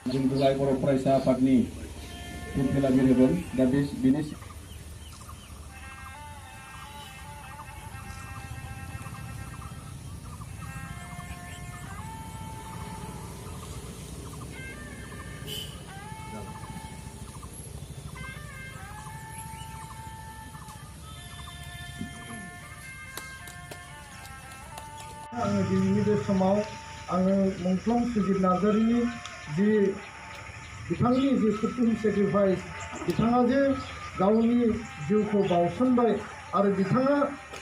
जों दुलाराय बर' फरायसा आफादनि फुंखेला बिरहोगोन दा बिनि आङो दिनैनि बे समाव आङो मुंख्लं सुजित नार्जारिनि जि बिथांनि जि सुप्रिम सेक्रिफाइस बिथाङा जे गावनि जिउखौ बावसोमबाय आरो बिथाङा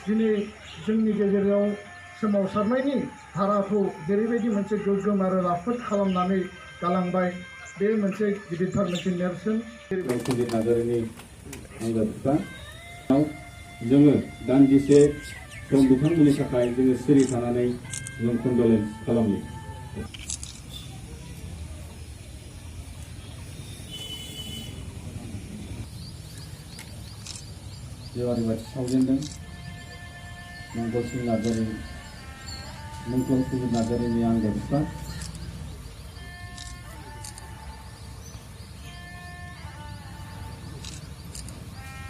दिनै जोंनि गेजेराव सोमावसारनायनि धाराखौ जेरैबायदि मोनसे गोग्गोम आरो राफोद खालामनानै गालांबाय बे मोनसे गिदिरथार मोनसे नेरसोन सुजित नार्जारिनि आंगो बिफा जोङो दान्दिसे सम बिथांमोननि थाखाय जोङो सिरि थानानै जों कन्डलेन्स खालामो। जेवारि बाथि सावजेनदों मंगल सिंह नार्जारि मुंख्लं सुजित नार्जारिनि आंगो बिफा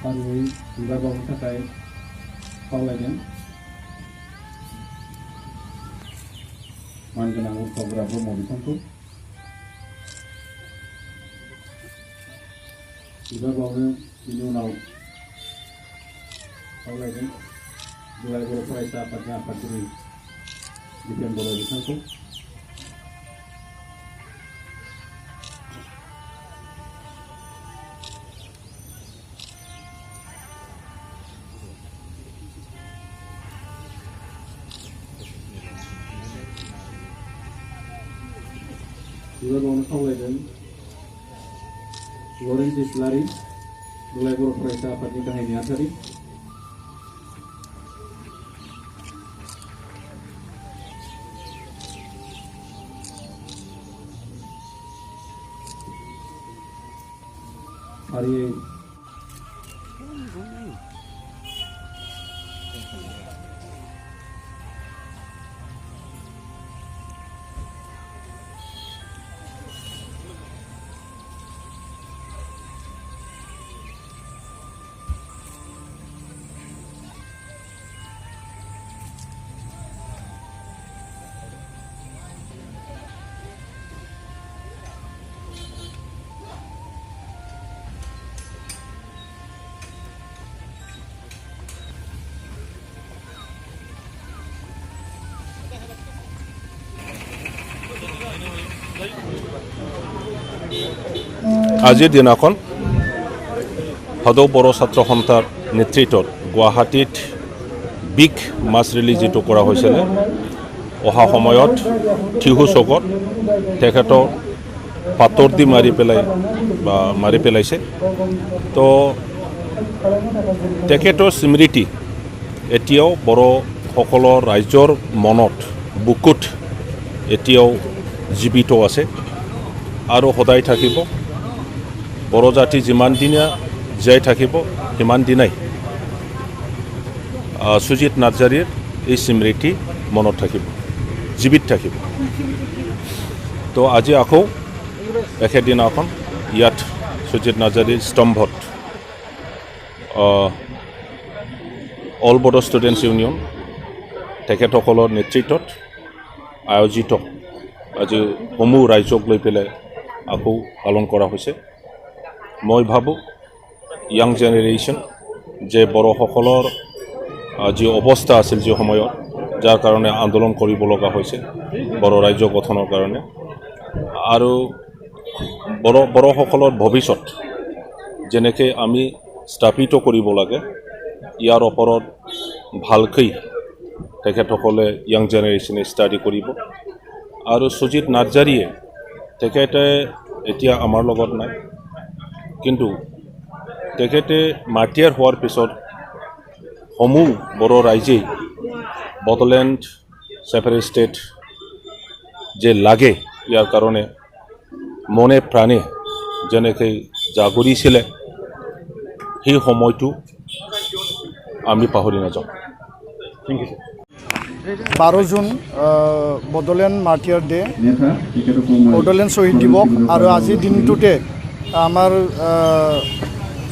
फारियै बिबार बावनो थाखाय खावलायदों मानगोनां उत्सबग्रा ब्रह्म बिथांखौ बिबार बावनो बिनि उनाव खावलायदों दुलाराय बर' फरायसा आफादनि आफादगिरि दिपेन बर' बिथांखौ बिबार बावनो खावलायदों लरेन्स इस्लारि दुलाराय बर' फरायसा आफादनि गाहाय नेहाथारि फारियै আজিৰ দিনাখন সদৌ বড়ো ছাত্ৰ সন্থাৰ নেতৃত্বত গুৱাহাটীত বিগ মাছ ৰেলী যিটো কৰা হৈছিলে অহা সময়ত টিহু চকত তেখেতৰ পাতৰ দি মাৰি পেলাইছে তো তেখেতৰ স্মৃতি এতিয়াও বড়োসকলৰ ৰাইজৰ মনত বুকুত এতিয়াও জীৱিত আছে আৰু সদায় থাকিব। বড়ো জাতি যিমান দিনা জীয়াই থাকিব সিমান দিনাই সুজিত নাৰ্জাৰীৰ এই স্মৃতি মনত থাকিব, জীৱিত থাকিব। তো আজি আকৌ একেদিনাখন ইয়াত সুজিত নাৰ্জাৰীৰ স্তম্ভত অল বড়ো ষ্টুডেণ্টছ ইউনিয়ন তেখেতসকলৰ নেতৃত্বত আয়োজিত আজি সমূহ ৰাইজক লৈ পেলাই আকৌ পালন কৰা হৈছে। মই ভাবোঁ ইয়াং জেনেৰেশ্যন যে বড়োসকলৰ যি অৱস্থা আছিল যি সময়ত যাৰ কাৰণে আন্দোলন কৰিব লগা হৈছে বড়ো ৰাজ্য গঠনৰ কাৰণে আৰু বড়োসকলৰ ভৱিষ্যত যেনেকৈ আমি স্থাপিত কৰিব লাগে ইয়াৰ ওপৰত ভালকৈ তেখেতসকলে ইয়াং জেনেৰেশ্যনে ষ্টাডি কৰিব। আৰু সুজিত নাৰ্জাৰীয়ে তেখেতে এতিয়া আমাৰ লগত নাই, কিন্তু তেখেতে মাটিয়াৰ হোৱাৰ পিছত সমূহ বড়ো ৰাইজেই বড়োলেণ্ড ছেপাৰেট ষ্টেট যে লাগে ইয়াৰ কাৰণে মনে প্ৰাণে যেনেকৈ জাগৰিছিলে সেই সময়টো আমি পাহৰি নাযাওঁ। Thank you. 12 June Bodoland martyr day নেতা তেখেতসকল বড়োলেণ্ড শ্বহীদ দিৱস আৰু আজিৰ দিনটোতে আমাৰ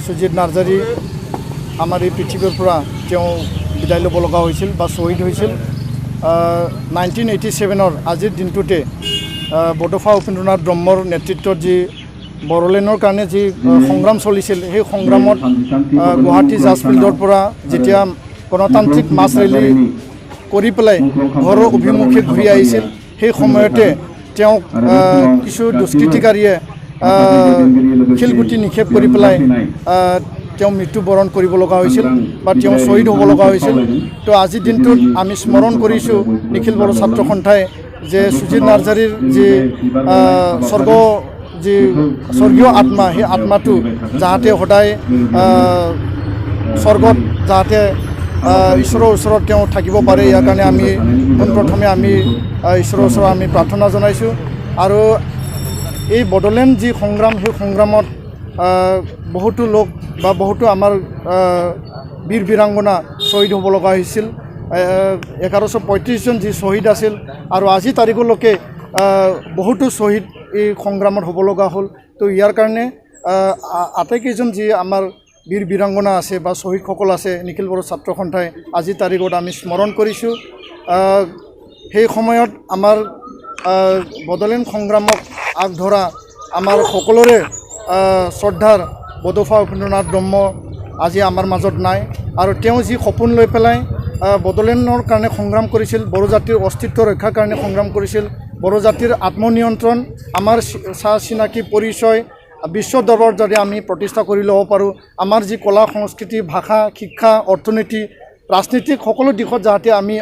সুজিত নাৰ্জাৰী আমাৰ এই পৃথিৱীৰ পৰা তেওঁ বিদায় ল'ব লগা হৈছিল বা শ্বহীদ হৈছিল 1987 আজিৰ দিনটোতে বডোফা উপেন্দ্ৰনাথ ব্ৰহ্মৰ নেতৃত্বত যি বড়োলেণ্ডৰ কাৰণে যি সংগ্ৰাম চলিছিল সেই সংগ্ৰামত গুৱাহাটী জাজ ফিল্ডৰ পৰা যেতিয়া গণতান্ত্ৰিক মাছ ৰেলী কৰি পেলাই ঘৰৰ অভিমুখে ঘূৰি আহিছিল সেই সময়তে তেওঁক কিছু দুষ্কৃতিকাৰীয়ে শিলগুটি নিক্ষেপ কৰি পেলাই তেওঁ মৃত্যুবৰণ কৰিব লগা হৈছিল বা তেওঁ শ্বহীদ হ'ব লগা হৈছিল তো আজিৰ দিনটোত আমি স্মৰণ কৰিছোঁ নিখিল বড়ো ছাত্ৰ সন্থাই যে সুজিত নাৰ্জাৰীৰ যি স্বৰ্গীয় আত্মা সেই আত্মাটো যাতে সদায় স্বৰ্গত যাতে ঈশ্বৰৰ ওচৰত তেওঁ থাকিব পাৰে ইয়াৰ কাৰণে আমি পোনপ্ৰথমে আমি ঈশ্বৰৰ ওচৰত আমি প্ৰাৰ্থনা জনাইছোঁ আৰু এই বড়োলেণ্ড যি সংগ্ৰাম সেই সংগ্ৰামত বহুতো লোক বা বহুতো আমাৰ বীৰ বীৰাংগনা শ্বহীদ হ'ব লগা হৈছিল 1135 জন যি শ্বহীদ আছিল আৰু আজি তাৰিখলৈকে বহুতো শ্বহীদ এই সংগ্ৰামত হ'ব লগা হ'ল তো ইয়াৰ কাৰণে আটাইকেইজন যি আমাৰ বীৰ বীৰাংগনা আছে বা শ্বহীদসকল আছে নিখিল বড়ো ছাত্ৰ সন্থাই আজি তাৰিখত আমি স্মৰণ কৰিছোঁ সেই সময়ত আমাৰ বড়োলেণ্ড সংগ্ৰামক আগধৰা আমাৰ সকলোৰে শ্ৰদ্ধাৰ বডোফা উপেন্দ্ৰনাথ ব্ৰহ্ম আজি আমাৰ মাজত নাই আৰু তেওঁ যি সপোন লৈ পেলাই বড়োলেণ্ডৰ কাৰণে সংগ্ৰাম কৰিছিল বড়ো জাতিৰ অস্তিত্ব ৰক্ষাৰ কাৰণে সংগ্ৰাম কৰিছিল বড়ো জাতিৰ আত্মনিয়ন্ত্ৰণ আমাৰ চাহ চিনাকি পৰিচয় বিশ্ব দৰবাৰত যদি আমি প্ৰতিষ্ঠা কৰি ল'ব পাৰোঁ আমাৰ যি কলা সংস্কৃতি ভাষা শিক্ষা অৰ্থনীতি ৰাজনীতিক সকলো দিশত যাতে আমি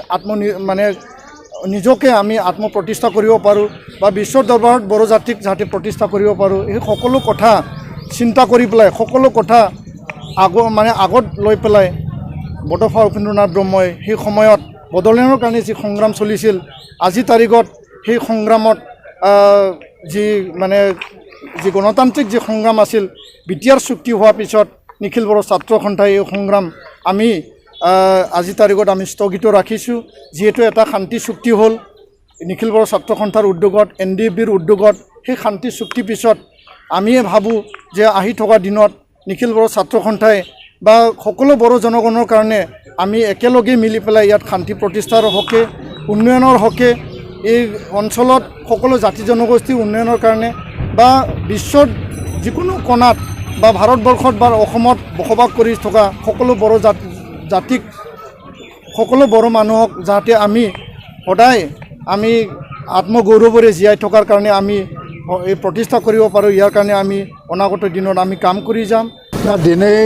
নিজকে আমি আত্মপ্ৰতিষ্ঠা কৰিব পাৰোঁ বা বিশ্ব দৰবাৰত বড়ো জাতিক যাতে প্ৰতিষ্ঠা কৰিব পাৰোঁ এই সকলো কথা চিন্তা কৰি পেলাই সকলো কথা আগত লৈ পেলাই বডোফা উপেন্দ্ৰনাথ ব্ৰহ্মই সেই সময়ত বড়োলেণ্ডৰ কাৰণে যি সংগ্ৰাম চলিছিল আজি তাৰিখত সেই সংগ্ৰামত যি গণতান্ত্ৰিক যি সংগ্ৰাম আছিল বিটিআৰ চুক্তি হোৱাৰ পিছত নিখিল বড়ো ছাত্ৰ সন্থাই এই সংগ্ৰাম আমি আজি তাৰিখত আমি স্থগিত ৰাখিছোঁ যিহেতু এটা শান্তি চুক্তি হ'ল নিখিল বড়ো ছাত্ৰ সন্থাৰ উদ্যোগত NDFBৰ উদ্যোগত সেই শান্তি চুক্তিৰ পিছত আমিয়ে ভাবোঁ যে আহি থকা দিনত নিখিল বড়ো ছাত্ৰ সন্থাই বা সকলো বড়ো জনগণৰ কাৰণে আমি একেলগে মিলি পেলাই ইয়াত শান্তি প্ৰতিষ্ঠাৰ হকে উন্নয়নৰ হকে এই অঞ্চলত সকলো জাতি জনগোষ্ঠীৰ উন্নয়নৰ কাৰণে বা বিশ্বত যিকোনো কোণাত বা ভাৰতবৰ্ষত বা অসমত বসবাস কৰি থকা সকলো বড়ো জাতিক সকলো বড়ো মানুহক যাতে আমি সদায় আমি আত্মগৌৰৱেৰে জীয়াই থকাৰ কাৰণে আমি এই প্ৰতিষ্ঠা কৰিব পাৰোঁ ইয়াৰ কাৰণে আমি অনাগত দিনত আমি কাম কৰি যাম दिनै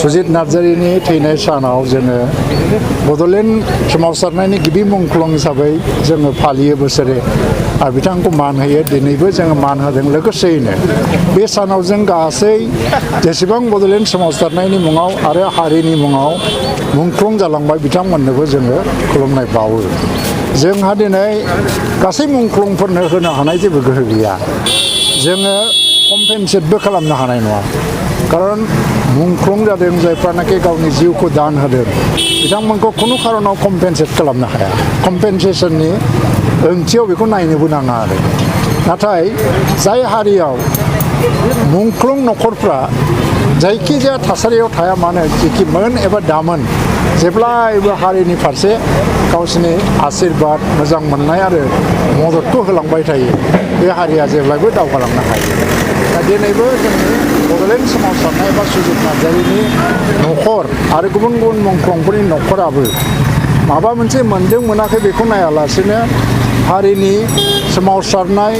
सुजित नार्जारीनि थैनाय सानाव जोङो बड'लेण्ड सोमावसारनायनि गिबि मुंख्लं हिसाबै जोङो फालियो बोसोरे आरो बिथांखौ मान होयो दिनैबो जोङो मान होदों लोगोसेयैनो बे सानाव जों गासै जेसेबां बड'लेण्ड सोमावसारनायनि मुङाव आरो हारिनि मुङाव मुंख्लं जालांबाय बिथांमोननोबो जोङो खुलुमनाय बावो जोंहा दिनै गासै मुंख्लंफोरनो होनो हानाय जेबो गोहो गैया जोङो कम्पेनसेटबो खालामनो हानाय नङा कारण मुंख्लं जादों जायफ्रानाखि गावनि जिउखौ दान होदों बिथांमोनखौ खुनु खारनाव कम्पेनसेट खालामनो हाया कम्पेनसेसननि ओंथियाव बेखौ नायनोबो नाङा आरो नाथाय जाय हारियाव मुंख्लं न'खरफ्रा जायखिजाया थासारियाव थाया मानो जिखिमोन एबा दामोन जेब्लायबो हारिनि फारसे गावसोरनि आशीर्बाद मोजां मोननाय आरो मददखौ होलांबाय थायो बे हारिया जेब्लायबो दावगालांनो हायो दा दिनैबो जोंनि बड'लेण्ड सोमावसारनाय बा सुजित नार्जारीनि न'खर आरो गुबुन गुबुन मुंख्लंफोरनि न'खराबो माबा मोनसे मोनदों मोनाखै बेखौ नायालासेनो हारिनि सोमावसारनाय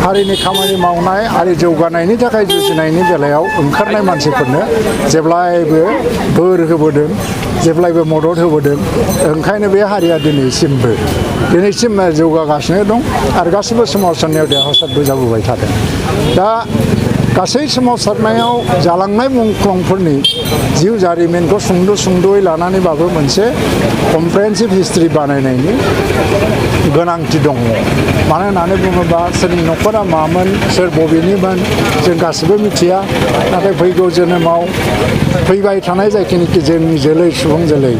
हारिनि खामानि मावनाय आरो जौगानायनि थाखाय जुजिनायनि बेलायाव ओंखारनाय मानसिफोरनो जेब्लायबो बोर होबोदों जेब्लायबो मदद होबोदों ओंखायनो बे हारिया दिनैसिम जौगागासिनो दं आरो गासिबो सोमावसारनायाव देरहासारबो जाबोबाय थादों दा गासै सोमावसारनायाव जालांनाय मुंख्लंफोरनि जिउ जारिमिनखौ सुंद'यै लानानैबाबो मोनसे कमप्रेहेन्सिभ हिस्ट्रि बानायनायनि गोनांथि दङ मानो होननानै बुङोबा सोरनि न'खरा मामोन सोर बबेनिमोन जों गासिबो मिथिया नाथाय फैगौ जोनोमाव फैबाय थानाय जायखिनिखि जोंनि जोलै सुबुं जोलै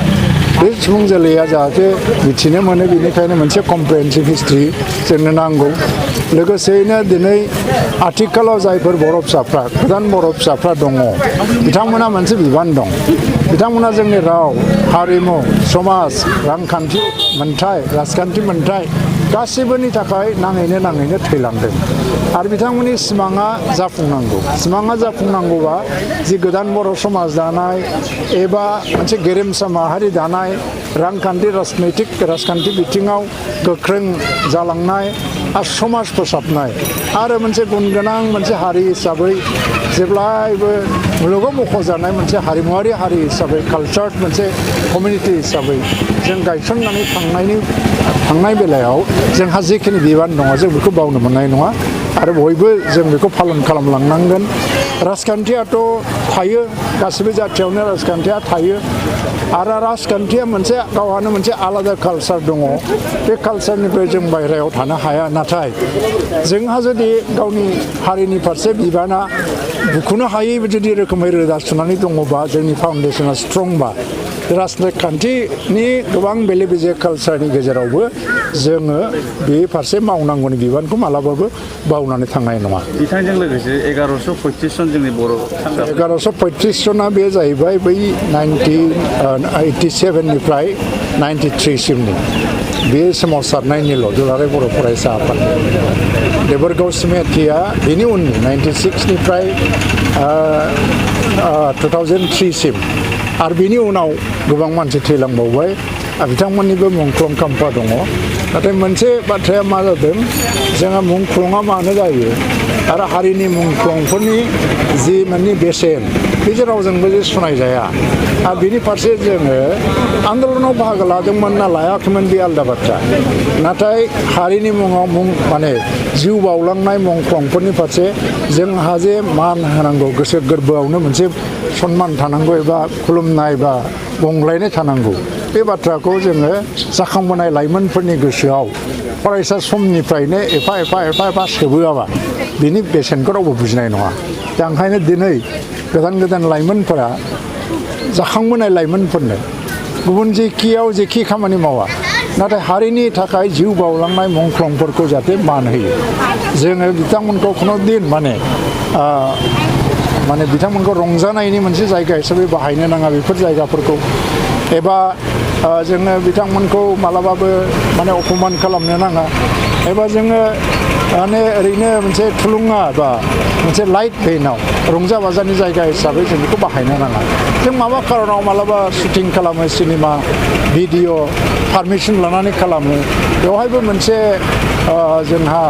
बे सुबुं जोलैया जाहाथे मिथिनो मोनो बेनिखायनो मोनसे कमप्रिहेन्सिभ हिस्ट्रि जोंनो नांगौ लोगोसेयैनो दिनै आथिखालाव जायफोर बर' फिसाफ्रा गोदान बर' फिसाफ्रा दङ बिथांमोना मोनसे बिबान दं बिथांमोना जोंनि राव हारिमु समाज रांखान्थि मोन्थाय राजखान्थि मोन्थाय गासैबोनि थाखाय नाङैनो थैलांदों आरो बिथांमोननि सिमाङा जाफुंनांगौबा जि गोदान बर' समाज दानाय एबा मोनसे गेरेमसा माहारि दानाय राजखान्थि बिथिङाव गोख्रों जालांनाय आरो समाज फोसाबनाय आरो मोनसे गुनगोनां मोनसे हारि हिसाबै जेब्लायबो मुलुगाव मख'जानाय मोनसे हारिमुवारि हारि हिसाबै कालचार मोनसे कमिउनिटि हिसाबै जों गायसननानै थांनाय बेलायाव जोंहा जिखिनि बिबान दङ जों बेखौ बावनो मोननाय नङा आरो बयबो जों बेखौ पालन खालामलांनांगोन राजखान्थियाथ' थायो गासिबो जाथियावनो राजखान्थिया थायो आरो राजखान्थिया मोनसे गावहानो मोनसे आलादा कालचार दङ बे कालचारनिफ्राय जों बायह्रायाव थानो हाया नाथाय जोंहा जुदि गावनि हारिनि फारसे बिबाना बुखुनो हायै जुदि रोखोमै रोदा सुनानै दङबा जोंनि फाउन्डेसना स्ट्रंबा राजखान्थिनि गोबां बेले बेजे कालचारनि गेजेरावबो जोङो बे फारसे मावनांगौनि बिबानखौ मालाबाबो बावनानै थांनाय नङा बिथांजों लोगोसे 1135 जन जोंनि बर' 1135 जना बे जाहैबाय बै 1987 निफ्राय 93 सिमनि बे सोमावसारनायनिल' दुलाराय बर' फरायसा आफाद देबोरगाव सिमेटिया बेनि उननि 96 निफ्राय 2003 सिम आरो बेनि उनाव गोबां मानसि थैलांबावबाय बिथांमोननिबो मुंख्लं खाम्फा दङ नाथाय मोनसे बाथ्राया मा जादों जोंहा मुंख्लङा मानो जायो आरो हारिनि मुंख्लंफोरनि जि माने बेसेन बे रावजोंबो जे सुनायजाया आरो बेनि फारसे जोङो आन्दलनाव बाहागो लादोंमोन ना लायाखैमोन बे आलादा बाथ्रा नाथाय हारिनि मुङाव माने जिउ बावलांनाय मुंख्लंफोरनि फारसे जोंहा जे मान होनांगौ गोसो गोरबोआवनो मोनसे सनमान थानांगौ एबा खुलुमनाय बा गंग्लायनाय थानांगौ बे बाथ्राखौ जोङो जाखांबोनाय लाइमोनफोरनि गोसोआव फरायसा समनिफ्रायनो एफा सोबोआबा बिनि बेसेनखौ रावबो बुजिनाय नङा दा ओंखायनो दिनै गोदान लाइमोनफोरा जाखांबोनाय लाइमोनफोरनो गुबुन जेखि खामानि मावा नाथाय हारिनि थाखाय जिउ बावलांनाय मुंख्लंफोरखौ जाहाथे मान होयो जोङो बिथांमोनखौ खुनु दिन माने बिथांमोनखौ रंजानायनि मोनसे जायगा हिसाबै बाहायनो नाङा बेफोर जायगाफोरखौ एबा जोङो बिथांमोनखौ मालाबाबो माने अपमान खालामनो नाङा एबा जोङो माने ओरैनो मोनसे थुलुंगा बा मोनसे लाइट भेनाव रंजा बाजानि जायगा हिसाबै जों बेखौ बाहायनो नाङा जों माबा खारनाव मालाबा शुटिं खालामो सिनेमा भिडिअ पारमिसन लानानै खालामो बेवहायबो मोनसे जोंहा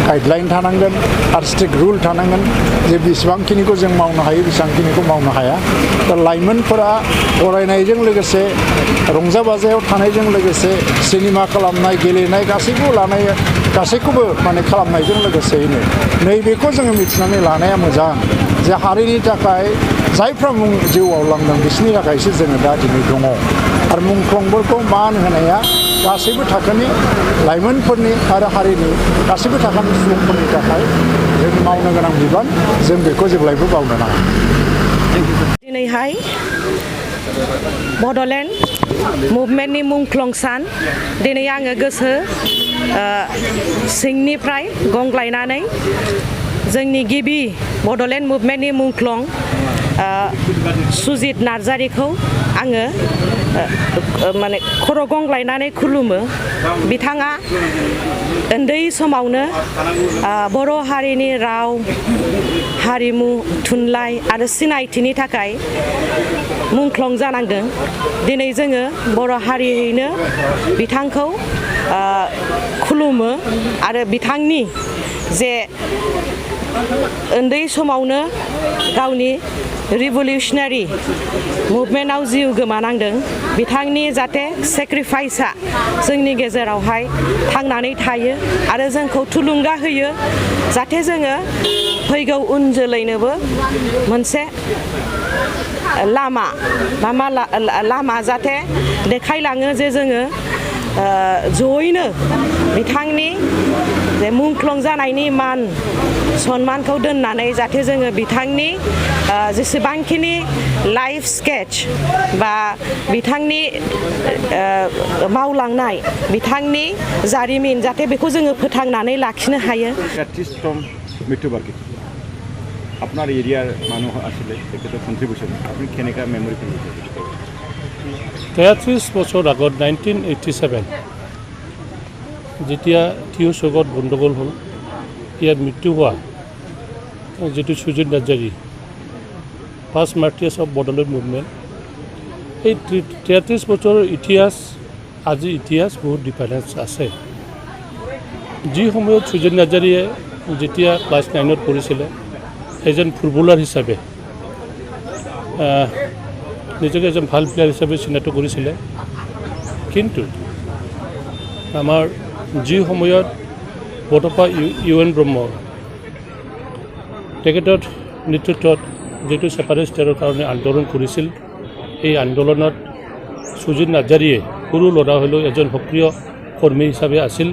गाइडलाइन थानांगोन आर्टिस्टिक रुल थानांगोन जे बेसेबांखिनिखौ जों मावनो हायो बेसेबांखिनिखौ मावनो हाया दा लाइमोनफोरा फरायनायजों लोगोसे रंजा बाजायाव थानायजों लोगोसे सिनेमा खालामनाय गेलेनाय गासैखौबो माने खालामनायजों लोगोसेयैनो नैबेखौ जोङो मिथिनानै लानाया मोजां जे हारिनि थाखाय जायफ्रा जिउआव लांदों बिसोरनि थाखायसो जोङो दा दिनै दङ आरो मुंख्लंफोरखौ मान होनाया गासैबो थाखोनि लाइमोनफोरनि आरो हारिनि गासैबो थाखोनि सुबुंफोरनि थाखाय जों मावनो गोनां बिबान जों बेखौ जेब्लायबो बावनो नाङा दिनैहाय बड'लेण्ड मुभमेन्टनि मुंख्लं सान दिनै आङो गोसो सिंनिफ्राय गंग्लायनानै जोंनि गिबि बड'लेण्ड मुभमेन्टनि मुंख्लं सुजित नार्जारिखौ आङो माने खर' गंग्लायनानै खुलुमो बिथाङा उन्दै समावनो बर' हारिनि राव हारिमु थुनलाइ आरो सिनायथिनि थाखाय मुंख्लं जानांदों दिनै जोङो बर' हारियैनो बिथांखौ खुलुमो आरो बिथांनि जे उन्दै समावनो गावनि रिभलिउसनारि मुभमेन्टआव जिउ गोमानांदों बिथांनि जाहाथे सेक्रिफाइसआ जोंनि गेजेरावहाय थांनानै थायो आरो जोंखौ थुलुंगा होयो जाहाथे जोङो फैगौ उन जोलैनोबो मोनसे लामा जाहाथे देखायलाङो जे जोङो जयैनो बिथांनि जे मुंख्लं जानायनि मान सन्मानखौ दोननानै जाहाथे जोङो बिथांनि जेसेबांखिनि लाइफ स्केच बा बिथांनि मावलांनाय बिथांनि जारिमिन जाहाथे बेखौ जोङो फोथांनानै लाखिनो हायो। 33তম মৃত্যুবাৰ্ষিকী আপোনাৰ এৰিয়াৰ মানুহ আছিলে তেখেতৰ কণ্ট্ৰিবিউশ্যন আপুনি কেনেকুৱা মেমৰি কৰিছে? 33 বছৰ আগত 1987 যেতিয়া টিউ চৌকত গণ্ডগোল হ'ল, ইয়াত মৃত্যু হোৱা যিটো Sujit Narzary first martyrs of Bodoland movement, এই 33 বছৰৰ ইতিহাস আজি ইতিহাস বহুত ডিফাৰেঞ্চ আছে। যি সময়ত সুজিত নাৰ্জাৰীয়ে যেতিয়া ক্লাছ 9ত পঢ়িছিলে এজন ফুটবলাৰ হিচাপে নিজকে এজন ভাল প্লেয়াৰ হিচাপে চিনাক্ত কৰিছিলে, কিন্তু আমাৰ যি সময়ত বৰপা ইউ.এন. ব্ৰহ্ম তেখেতৰ নেতৃত্বত যিটো ছেপাৰেট ষ্টেটৰ কাৰণে আন্দোলন কৰিছিল, এই আন্দোলনত সুজিত নাৰ্জাৰীয়ে সৰু ল'ৰা হ'লেও এজন সক্ৰিয় কৰ্মী হিচাপে আছিল।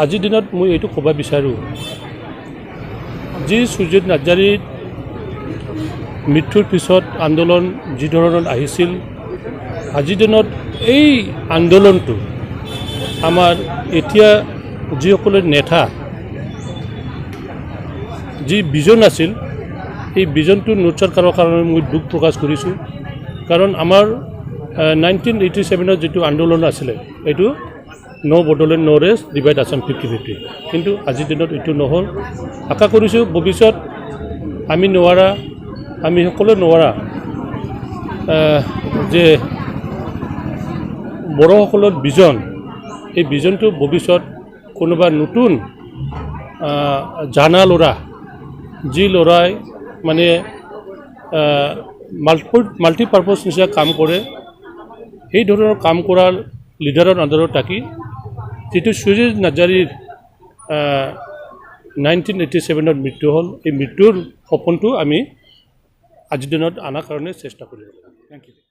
আজিৰ দিনত মই এইটো ক'ব বিচাৰোঁ, যি সুজিত নাৰ্জাৰীৰ মৃত্যুৰ পিছত আন্দোলন যি ধৰণৰ আহিছিল, আজিৰ দিনত এই আন্দোলনটো আমাৰ এতিয়া যিসকলে নেতা যি বিজন আছিল, এই বিজনটো নোটছাৰ কৰাৰ কাৰণে মই দুখ প্ৰকাশ কৰিছোঁ। কাৰণ আমাৰ 1987ত যিটো আন্দোলন আছিলে এইটো ন' বড়োলেণ্ড ন' ৰেষ্ট ডিভাইড আছাম 50-50, কিন্তু আজিৰ দিনত এইটো নহ'ল। আশা কৰিছোঁ ভৱিষ্যত আমি সকলোৱে নোৱাৰা যে বড়োসকলৰ বিজন, এই বিজনটো ভৱিষ্যত কোনোবা নতুন জানা ল'ৰা, যি ল'ৰাই মানে মাল্টিপাৰ্পাছ নিচিনা কাম কৰে, সেই ধৰণৰ কাম কৰাৰ লিডাৰৰ আণ্ডাৰত থাকি যিটো সুজিত নাৰ্জাৰীৰ 1987ত মৃত্যু হ'ল, এই মৃত্যুৰ সপোনটো আমি আজিৰ দিনত আনাৰ কাৰণে চেষ্টা কৰিব লাগিব। Thank U.